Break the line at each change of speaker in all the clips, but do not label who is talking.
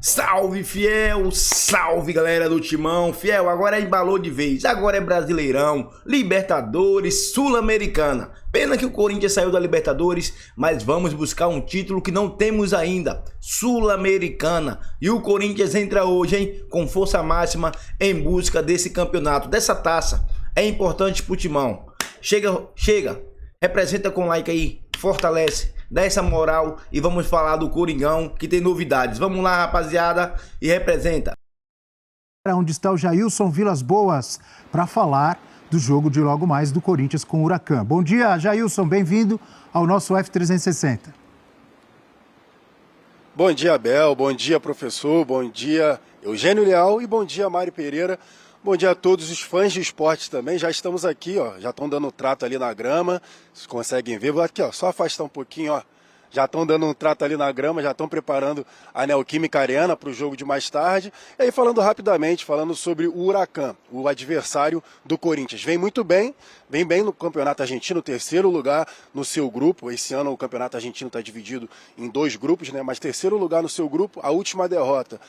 Salve, fiel! Salve, galera do Timão! Fiel, agora embalou de vez. Agora é Brasileirão, Libertadores, Sul-Americana. Pena que o Corinthians saiu da Libertadores, mas vamos buscar um título que não temos ainda. Sul-Americana. E o Corinthians entra hoje, hein? Com força máxima em busca desse campeonato, dessa taça. É importante pro Timão. Chega! Representa com like aí, fortalece, dá essa moral e vamos falar do Coringão, que tem novidades. Vamos lá, rapaziada, e representa.
Onde está o Jailson Vilas Boas para falar do jogo de logo mais do Corinthians com o Huracan. Bom dia, Jailson, bem-vindo ao nosso F360.
Bom dia, Abel, bom dia, professor, bom dia, Eugênio Leal e bom dia, Mário Pereira. Bom dia a todos os fãs de esportes também. Já estamos aqui, ó. Já estão dando um trato ali na grama. Vocês conseguem ver? Vou aqui, ó. Só afastar um pouquinho, ó. Já estão dando um trato ali na grama, já estão preparando a Neoquímica Arena para o jogo de mais tarde. E aí, falando rapidamente, falando sobre o Huracan, o adversário do Corinthians. Vem muito bem, vem bem no Campeonato Argentino, terceiro lugar no seu grupo. Esse ano o Campeonato Argentino está dividido em 2 grupos, né? Mas terceiro lugar no seu grupo. A última derrota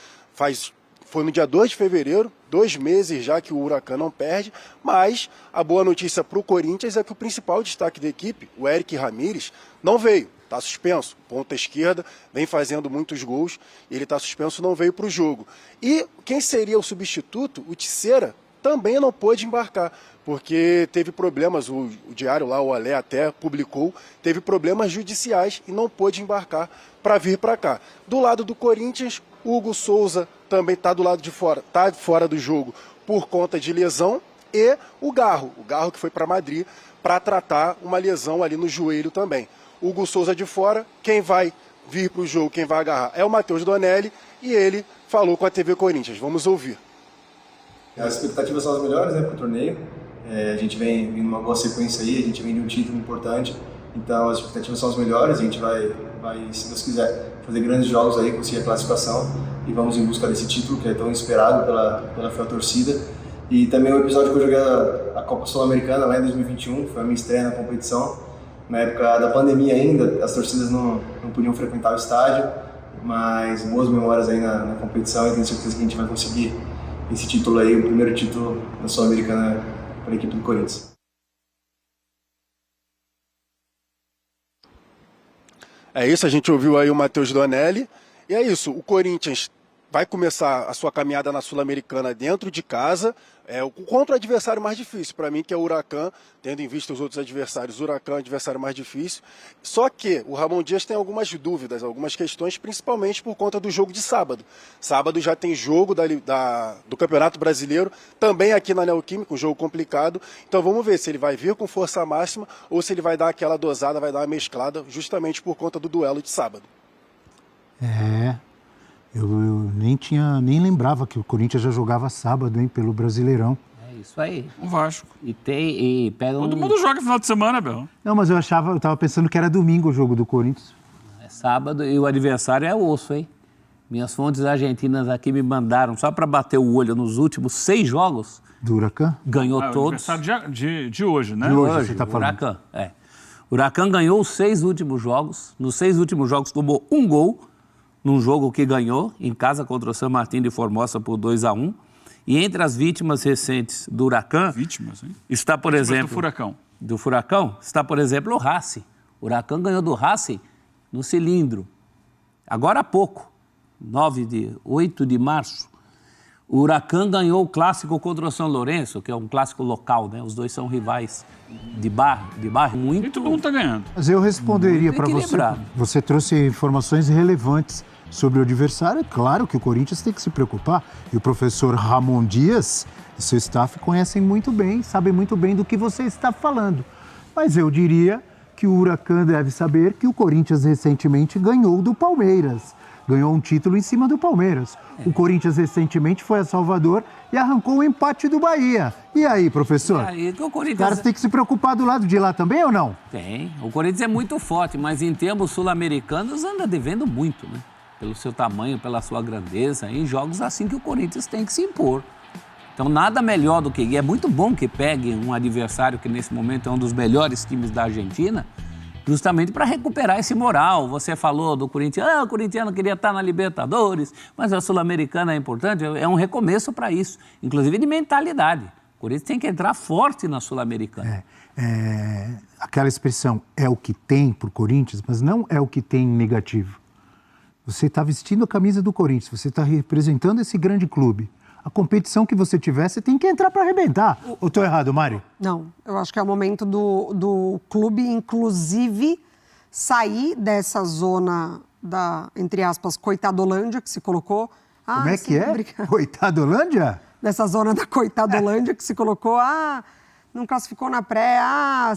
foi no dia 2 de fevereiro, 2 meses já que o Huracan não perde, mas a boa notícia para o Corinthians é que o principal destaque da equipe, o Eric Ramírez, não veio, está suspenso, ponta esquerda, vem fazendo muitos gols, ele está suspenso, não veio para o jogo. E quem seria o substituto, o Tissera, também não pôde embarcar, porque teve problemas, o diário lá, o Olé até publicou, teve problemas judiciais e não pôde embarcar para vir para cá. Do lado do Corinthians, Hugo Souza também está do lado de fora, está fora do jogo por conta de lesão, e o Garro que foi para Madrid para tratar uma lesão ali no joelho também. Hugo Souza de fora, quem vai vir para o jogo, quem vai agarrar é o Matheus Donelli, e ele falou com a TV Corinthians. Vamos ouvir.
As expectativas são as melhores, né, para o torneio. A gente vem numa boa sequência aí, a gente vem de um título importante, então as expectativas são as melhores. A gente vai, se Deus quiser, fazer grandes jogos aí, conseguir a classificação e vamos em busca desse título que é tão esperado pela fiel torcida. E também o episódio que eu joguei a Copa Sul-Americana lá em 2021, foi a minha estreia na competição. Na época da pandemia ainda, as torcidas não podiam frequentar o estádio, mas boas memórias aí na competição, e tenho certeza que a gente vai conseguir esse título aí, o primeiro título da Sul-Americana para a equipe do Corinthians.
É isso, a gente ouviu aí o Matheus Donelli, e é isso, o Corinthians vai começar a sua caminhada na Sul-Americana dentro de casa, contra o adversário mais difícil, para mim, que é o Huracan, tendo em vista os outros adversários, o Huracan é o adversário mais difícil. Só que o Ramon Dias tem algumas dúvidas, algumas questões, principalmente por conta do jogo de sábado. Sábado já tem jogo do Campeonato Brasileiro, também aqui na Neoquímica, um jogo complicado. Então vamos ver se ele vai vir com força máxima ou se ele vai dar aquela dosada, vai dar uma mesclada, justamente por conta do duelo de sábado.
Eu nem lembrava que o Corinthians já jogava sábado, hein, pelo Brasileirão.
É isso aí.
O Vasco.
E pega
Todo mundo joga final de semana, Bel.
Não, mas eu tava pensando que era domingo o jogo do Corinthians.
É sábado e o adversário é osso, hein? Minhas fontes argentinas aqui me mandaram, só para bater o olho nos últimos 6 jogos.
Do Huracan?
Ganhou
O
todos.
adversário de hoje, né?
De hoje, você tá falando.
Huracan, O Huracan ganhou os 6 últimos jogos. Nos 6 últimos jogos tomou 1 gol. Num jogo que ganhou em casa contra o San Martín de Formosa por 2-1. E entre as vítimas recentes do Huracan, está, por exemplo...
do Furacão.
Do Furacão, está, por exemplo, o Racing. O Huracan ganhou do Racing no cilindro. Agora há pouco, 8 de março, o Huracan ganhou o clássico contra o São Lourenço, que é um clássico local, né? Os dois são rivais de bairro muito...
E todo mundo está ganhando.
Mas eu responderia para você. Você trouxe informações relevantes sobre o adversário. É claro que o Corinthians tem que se preocupar. E o professor Ramon Dias e seu staff conhecem muito bem, sabem muito bem do que você está falando. Mas eu diria que o Huracan deve saber que o Corinthians recentemente ganhou do Palmeiras. Ganhou um título em cima do Palmeiras. O Corinthians recentemente foi a Salvador e arrancou o empate do Bahia. E aí, professor? Os caras têm que se preocupar do lado de lá também ou não?
Tem. O Corinthians é muito forte, mas em termos sul-americanos anda devendo muito, né? Pelo seu tamanho, pela sua grandeza. Em jogos assim que o Corinthians tem que se impor. Então nada melhor do que... E é muito bom que pegue um adversário que nesse momento é um dos melhores times da Argentina justamente para recuperar esse moral. Você falou do Corinthians, o corintiano queria estar na Libertadores, mas a Sul-Americana é importante, é um recomeço para isso, inclusive de mentalidade. O Corinthians tem que entrar forte na Sul-Americana.
Aquela expressão, é o que tem para o Corinthians, mas não é o que tem negativo. Você está vestindo a camisa do Corinthians, você está representando esse grande clube. A competição que você tiver, você tem que entrar para arrebentar. Ou estou errado, Mari?
Não, eu acho que é o momento do clube, inclusive, sair dessa zona da, entre aspas, coitadolândia que se colocou.
Como é que é? Coitadolândia?
Dessa zona da coitadolândia que se colocou, não classificou na pré,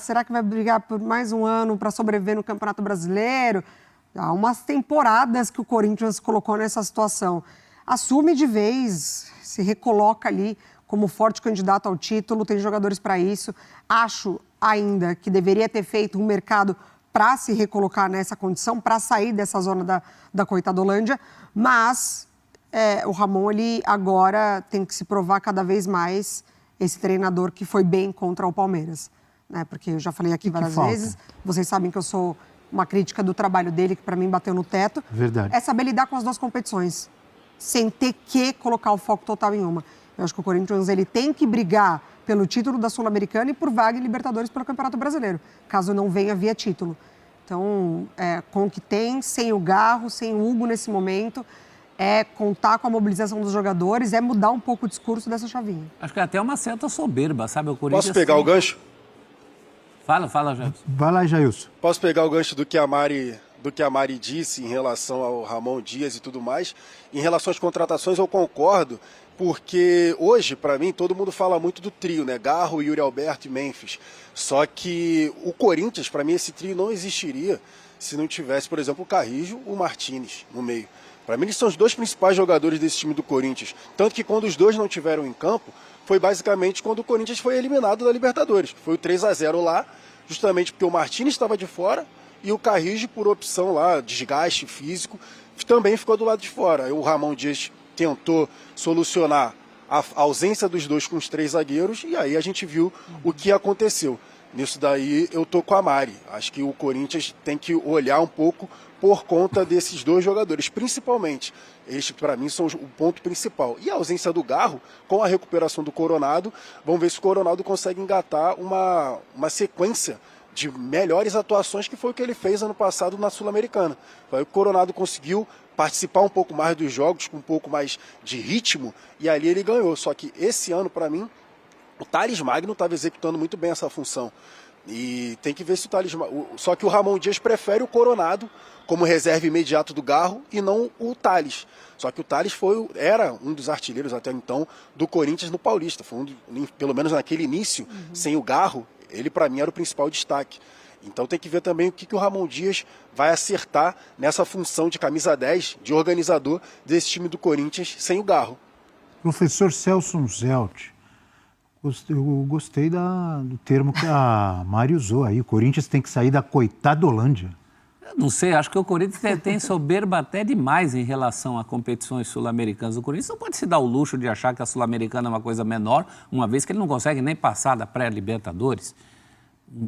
será que vai brigar por mais um ano para sobreviver no Campeonato Brasileiro? Há umas temporadas que o Corinthians colocou nessa situação. Assume de vez, se recoloca ali como forte candidato ao título, tem jogadores para isso. Acho ainda que deveria ter feito um mercado para se recolocar nessa condição, para sair dessa zona da coitadolândia, mas o Ramon, ele agora tem que se provar cada vez mais esse treinador que foi bem contra o Palmeiras, né? Porque eu já falei aqui várias vezes, vocês sabem que eu sou uma crítica do trabalho dele, que para mim bateu no teto.
Verdade.
É saber lidar com as duas competições, sem ter que colocar o foco total em uma. Eu acho que o Corinthians ele tem que brigar pelo título da Sul-Americana e por vaga em Libertadores pelo Campeonato Brasileiro, caso não venha via título. Então, com o que tem, sem o Garro, sem o Hugo nesse momento, contar com a mobilização dos jogadores, mudar um pouco o discurso dessa chavinha.
Acho que é até uma certa soberba, sabe? O Corinthians.
Posso pegar o gancho?
Fala, Jailson.
Vai lá, Jailson.
Posso pegar o gancho do que a Mari disse em relação ao Ramon Dias e tudo mais? Em relação às contratações, eu concordo, porque hoje, para mim, todo mundo fala muito do trio, né? Garro, Yuri Alberto e Memphis. Só que o Corinthians, para mim, esse trio não existiria se não tivesse, por exemplo, o Carrijo e o Martínez no meio. Para mim, eles são os dois principais jogadores desse time do Corinthians. Tanto que quando os dois não tiveram em campo, foi basicamente quando o Corinthians foi eliminado da Libertadores. Foi o 3-0 lá, justamente porque o Martínez estava de fora e o Carrijo, por opção lá, desgaste físico, também ficou do lado de fora. Aí o Ramon Dias tentou solucionar a ausência dos dois com os três zagueiros e aí a gente viu o que aconteceu. Nisso daí eu tô com a Mari. Acho que o Corinthians tem que olhar um pouco por conta desses dois jogadores, principalmente. Estes, para mim, são o ponto principal. E a ausência do Garro, com a recuperação do Coronado, vamos ver se o Coronado consegue engatar uma sequência de melhores atuações, que foi o que ele fez ano passado na Sul-Americana. Foi o Coronado conseguiu participar um pouco mais dos jogos, com um pouco mais de ritmo, e ali ele ganhou. Só que esse ano, para mim, o Thales Magno estava executando muito bem essa função. E tem que ver se o Thales Magno... Só que o Ramon Dias prefere o Coronado como reserva imediato do Garro e não o Thales. Só que o Thales era um dos artilheiros até então do Corinthians no Paulista. Foi pelo menos naquele início, sem o Garro, ele para mim era o principal destaque. Então tem que ver também o que o Ramon Dias vai acertar nessa função de camisa 10, de organizador desse time do Corinthians sem o Garro.
Professor Celso Zelt, eu gostei do termo que a Mari usou aí. O Corinthians tem que sair da coitadolândia.
Eu não sei, acho que o Corinthians tem soberba até demais em relação a competições sul-americanas. O Corinthians não pode se dar o luxo de achar que a Sul-Americana é uma coisa menor, uma vez que ele não consegue nem passar da pré-Libertadores.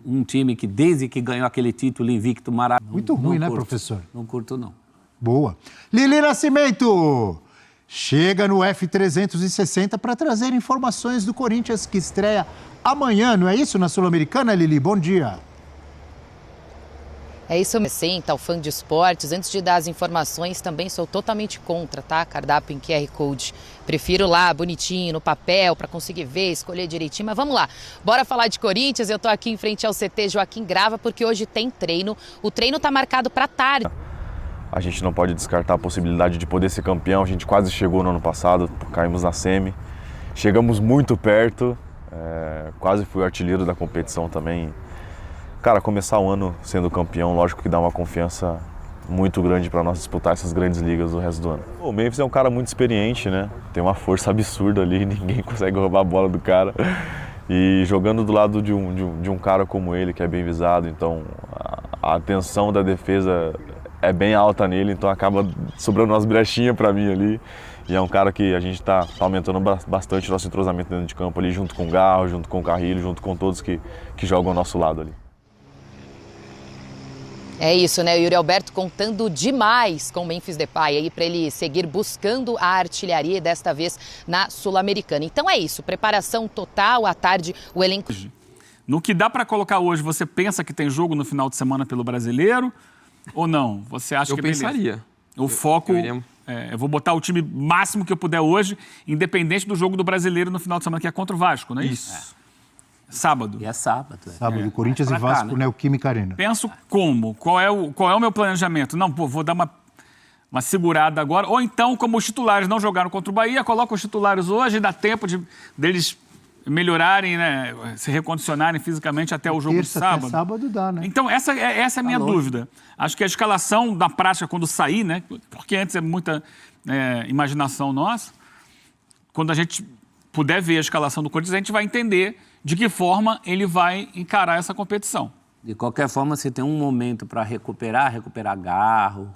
Um time que, desde que ganhou aquele título invicto maravilhoso...
Muito ruim, né, professor?
Não curto, não.
Boa. Lili Nascimento chega no F360 para trazer informações do Corinthians, que estreia amanhã, não é isso, na Sul-Americana, Lili? Bom dia.
É isso mesmo, sim, tal fã de esportes. Antes de dar as informações, também sou totalmente contra, tá? Cardápio em QR Code. Prefiro lá, bonitinho, no papel, para conseguir ver, escolher direitinho. Mas vamos lá, bora falar de Corinthians. Eu tô aqui em frente ao CT Joaquim Grava, porque hoje tem treino. O treino tá marcado para tarde.
A gente não pode descartar a possibilidade de poder ser campeão. A gente quase chegou no ano passado, caímos na semi. Chegamos muito perto, quase fui artilheiro da competição também. Cara, começar o ano sendo campeão, lógico que dá uma confiança muito grande para nós disputar essas grandes ligas do resto do ano. O Memphis é um cara muito experiente, né? Tem uma força absurda ali, ninguém consegue roubar a bola do cara. E jogando do lado de um cara como ele, que é bem visado, então a atenção da defesa é bem alta nele, então acaba sobrando umas brechinhas para mim ali. E é um cara que a gente está aumentando bastante o nosso entrosamento dentro de campo ali, junto com o Garro, junto com o Carrilho, junto com todos que jogam ao nosso lado ali.
É isso, né? O Yuri Alberto contando demais com o Memphis Depay aí para ele seguir buscando a artilharia, desta vez na Sul-Americana. Então é isso, preparação total, à tarde o elenco...
No que dá para colocar hoje, você pensa que tem jogo no final de semana pelo Brasileiro ou não? Você acha que
pensaria.
O foco... eu vou botar o time máximo que eu puder hoje, independente do jogo do Brasileiro no final de semana, que é contra o Vasco, não é isso? Sábado.
E é sábado.
Sábado, Corinthians e Vasco, né? Neoquímica Arena.
Penso como? Qual é o meu planejamento? Não, vou dar uma segurada agora. Ou então, como os titulares não jogaram contra o Bahia, coloca os titulares hoje, dá tempo deles melhorarem, né? Se recondicionarem fisicamente até o jogo de sábado.
Até sábado dá, né?
Então, essa é a minha dúvida. Acho que a escalação, na prática, quando sair, né? Porque antes é muita imaginação nossa, quando a gente puder ver a escalação do Corinthians, a gente vai entender de que forma ele vai encarar essa competição.
De qualquer forma, se tem um momento para recuperar Garro,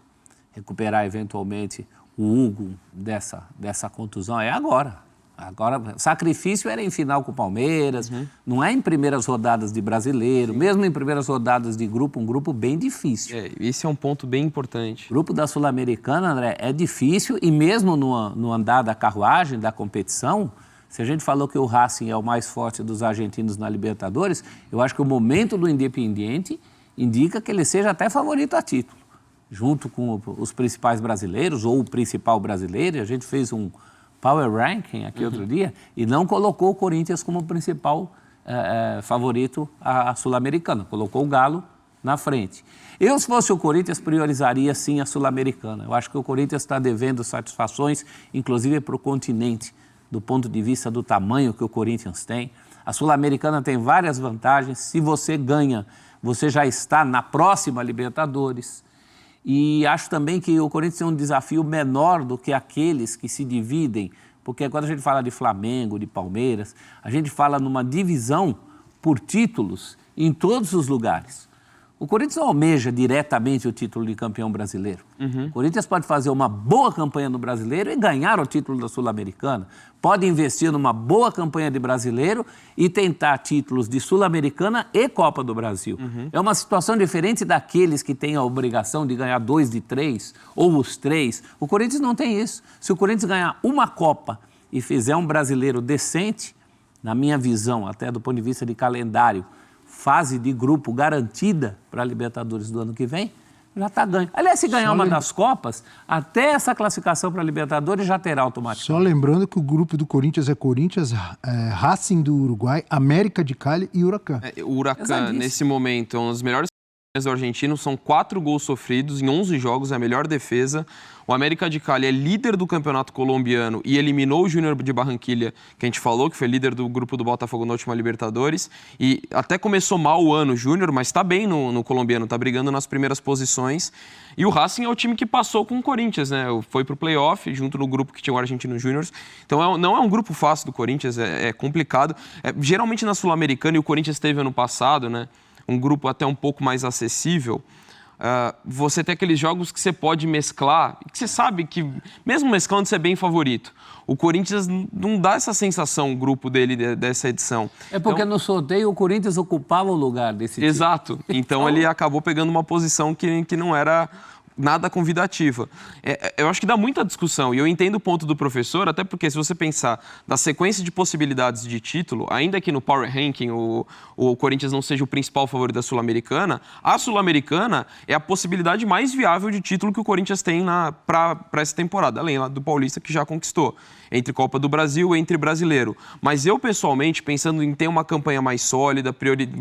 recuperar eventualmente o Hugo dessa contusão, é agora. Agora, sacrifício era em final com o Palmeiras, não é em primeiras rodadas de Brasileiro, mesmo em primeiras rodadas de grupo, um grupo bem difícil.
Esse é um ponto bem importante.
O grupo da Sul-Americana, André, é difícil e mesmo no andar da carruagem, da competição, se a gente falou que o Racing é o mais forte dos argentinos na Libertadores, eu acho que o momento do Independiente indica que ele seja até favorito a título, junto com os principais brasileiros ou o principal brasileiro. E a gente fez um Power Ranking aqui outro dia e não colocou o Corinthians como principal favorito à Sul-Americana, colocou o Galo na frente. Eu, se fosse o Corinthians, priorizaria sim a Sul-Americana. Eu acho que o Corinthians está devendo satisfações, inclusive para o continente, do ponto de vista do tamanho que o Corinthians tem. A Sul-Americana tem várias vantagens. Se você ganha, você já está na próxima Libertadores. E acho também que o Corinthians tem um desafio menor do que aqueles que se dividem, porque quando a gente fala de Flamengo, de Palmeiras, a gente fala numa divisão por títulos em todos os lugares. O Corinthians não almeja diretamente o título de campeão brasileiro. O Corinthians pode fazer uma boa campanha no Brasileiro e ganhar o título da Sul-Americana. Pode investir numa boa campanha de Brasileiro e tentar títulos de Sul-Americana e Copa do Brasil. É uma situação diferente daqueles que têm a obrigação de ganhar 2 de 3 ou os 3. O Corinthians não tem isso. Se o Corinthians ganhar uma Copa e fizer um Brasileiro decente, na minha visão, até do ponto de vista de calendário, fase de grupo garantida para a Libertadores do ano que vem, já está ganho. Aliás, se ganhar uma das Copas, até essa classificação para a Libertadores já terá automaticamente.
Só lembrando que o grupo do Corinthians é Corinthians, Racing do Uruguai, América de Cali e Huracan.
O Huracan, nesse momento, é um dos melhores do argentino, são 4 gols sofridos em 11 jogos, é a melhor defesa. O América de Cali é líder do campeonato colombiano e eliminou o Júnior de Barranquilla, que a gente falou, que foi líder do grupo do Botafogo na última Libertadores. E até começou mal o ano, o Júnior, mas está bem no colombiano, está brigando nas primeiras posições. E o Racing é o time que passou com o Corinthians, né? Foi pro playoff, junto no grupo que tinha o Argentino Júnior. Então não é um grupo fácil do Corinthians, é complicado. Geralmente na Sul-Americana, e o Corinthians teve ano passado, né? Um grupo até um pouco mais acessível. Você tem aqueles jogos que você pode mesclar, que você sabe que, mesmo mesclando, você é bem favorito. O Corinthians não dá essa sensação, o grupo dele, dessa edição.
É porque no sorteio o Corinthians ocupava o lugar desse time.
Exato. Então ele acabou pegando uma posição que não era nada convidativa. Eu acho que dá muita discussão, e eu entendo o ponto do professor, até porque se você pensar na sequência de possibilidades de título, ainda que no Power Ranking o Corinthians não seja o principal favorito da Sul-Americana, a Sul-Americana é a possibilidade mais viável de título que o Corinthians tem para essa temporada, além lá do Paulista, que já conquistou, entre Copa do Brasil e entre Brasileiro. Mas eu, pessoalmente, pensando em ter uma campanha mais sólida,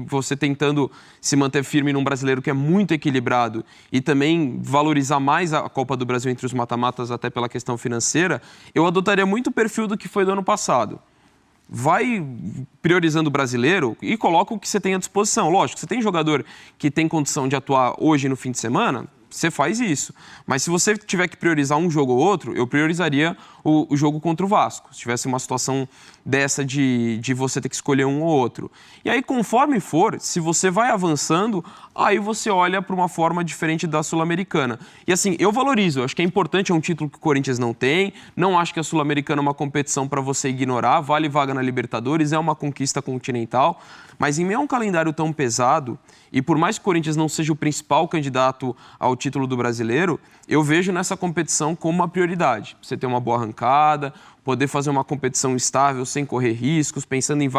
você tentando se manter firme num Brasileiro que é muito equilibrado e também valorizar mais a Copa do Brasil entre os mata-matas, até pela questão financeira, eu adotaria muito o perfil do que foi do ano passado. Vai priorizando o brasileiro e coloca o que você tem à disposição. Lógico, você tem jogador que tem condição de atuar hoje no fim de semana, você faz isso. Mas se você tiver que priorizar um jogo ou outro, eu priorizaria o jogo contra o Vasco. Se tivesse uma situação dessa de você ter que escolher um ou outro. E aí, conforme for, se você vai avançando, aí você olha para uma forma diferente da Sul-Americana. E assim, eu valorizo, acho que é importante, é um título que o Corinthians não tem, não acho que a Sul-Americana é uma competição para você ignorar, vale vaga na Libertadores, é uma conquista continental, mas em meio a um calendário tão pesado, e por mais que o Corinthians não seja o principal candidato ao título do Brasileiro, eu vejo nessa competição como uma prioridade. Você ter uma boa arrancada, poder fazer uma competição estável, sem correr riscos, pensando em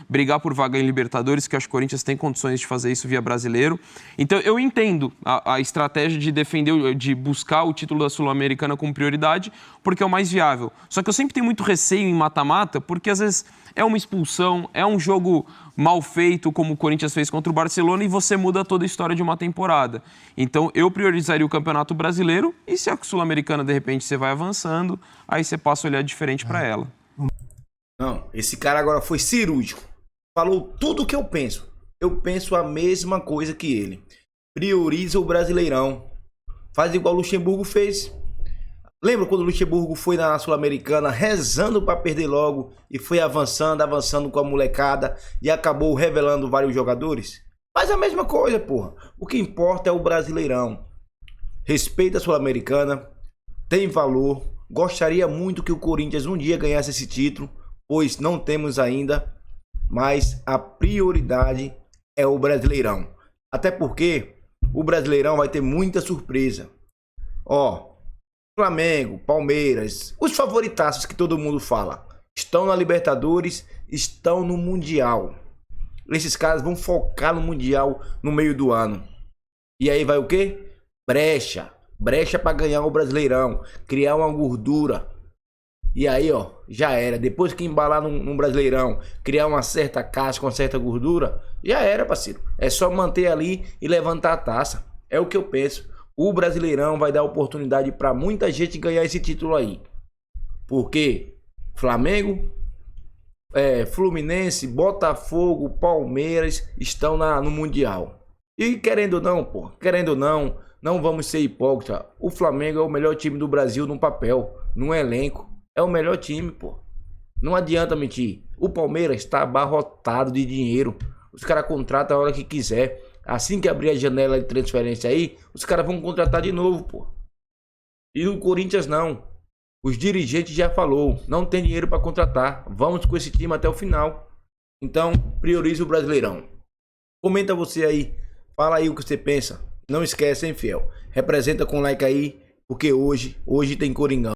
brigar por vaga em Libertadores, que eu acho que o Corinthians tem condições de fazer isso via Brasileiro. Então, eu entendo a estratégia de defender, de buscar o título da Sul-Americana como prioridade, porque é o mais viável. Só que eu sempre tenho muito receio em mata-mata, porque às vezes é uma expulsão, é um jogo mal feito, como o Corinthians fez contra o Barcelona, e você muda toda a história de uma temporada. Então, eu priorizaria o Campeonato Brasileiro, e se a Sul-Americana, de repente, você vai avançando, aí você passa a olhar diferente para ela.
Não, esse cara agora foi cirúrgico. Falou tudo o que eu penso. Eu penso a mesma coisa que ele. Prioriza o Brasileirão. Faz igual o Luxemburgo fez. Lembra quando o Luxemburgo foi na Sul-Americana rezando para perder logo e foi avançando com a molecada e acabou revelando vários jogadores? Faz a mesma coisa, porra. O que importa é o Brasileirão. Respeita a Sul-Americana, tem valor. Gostaria muito que o Corinthians um dia ganhasse esse título, pois não temos ainda, mas a prioridade é o Brasileirão. Até porque o Brasileirão vai ter muita surpresa. Ó, Flamengo, Palmeiras, os favoritaços que todo mundo fala, estão na Libertadores, estão no Mundial. Esses caras vão focar no Mundial no meio do ano. E aí vai o quê? Brecha para ganhar o Brasileirão, criar uma gordura. E aí, ó, já era. Depois que embalar num Brasileirão, criar uma certa casca, uma certa gordura, já era, parceiro. É só manter ali e levantar a taça. É o que eu penso. O Brasileirão vai dar oportunidade para muita gente ganhar esse título aí. Porque Flamengo, Fluminense, Botafogo, Palmeiras estão no Mundial. E querendo ou não, pô, não vamos ser hipócritas. O Flamengo é o melhor time do Brasil no papel, no elenco. É o melhor time, pô. Não adianta mentir. O Palmeiras está abarrotado de dinheiro. Os caras contratam a hora que quiser. Assim que abrir a janela de transferência aí, os caras vão contratar de novo, pô. E o Corinthians não. Os dirigentes já falou, não tem dinheiro para contratar. Vamos com esse time até o final. Então, priorize o Brasileirão. Comenta você aí. Fala aí o que você pensa. Não esquece, hein, fiel. Representa com like aí, porque hoje tem Coringão.